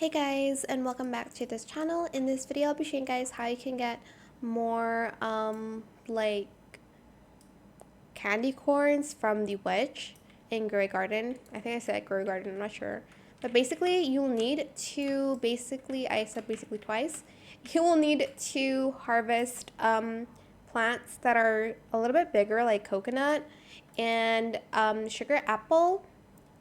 Hey guys, and welcome back to this channel. In this video I'll be showing you guys how you can get more like candy corns from the witch in Grey Garden. I think I said Grey Garden, I'm not sure. But basically you'll need to I said basically twice. You will need to harvest plants that are a little bit bigger, like coconut and sugar apple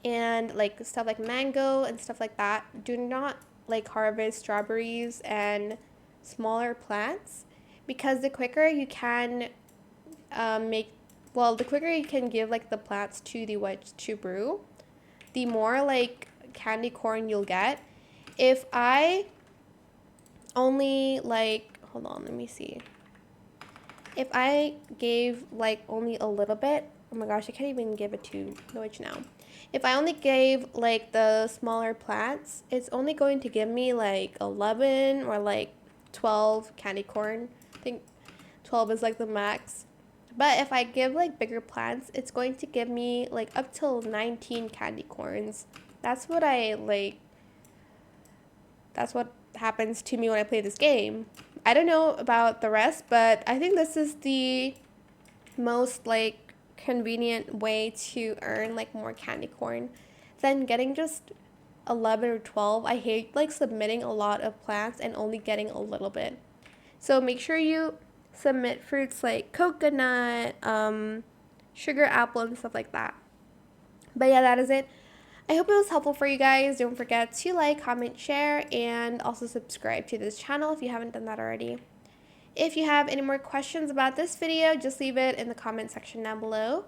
and like stuff like mango and stuff like that. Do not like harvest strawberries and smaller plants, because the quicker you can the quicker you can give like the plants to the witch to brew, the more like candy corn you'll get. If I only like, hold on, let me see. If I gave like only a little bit, oh my gosh, I can't even give it to the witch now. If I only gave like the smaller plants, it's only going to give me like 11 or like 12 candy corn. I think 12 is like the max. But if I give like bigger plants, it's going to give me like up till 19 candy corns. That's what that's what happens to me when I play this game. I don't know about the rest, but I think this is the most like convenient way to earn like more candy corn than getting just 11 or 12. I hate like submitting a lot of plants and only getting a little bit. So make sure you submit fruits like coconut, sugar apple, and stuff like that. But yeah, that is it. I hope it was helpful for you guys. Don't forget to like, comment, share, and also subscribe to this channel if you haven't done that already. If you have any more questions about this video, just leave it in the comment section down below.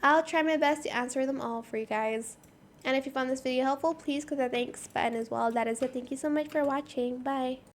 I'll try my best to answer them all for you guys. And if you found this video helpful, please click the thanks button as well. That is it. Thank you so much for watching. Bye.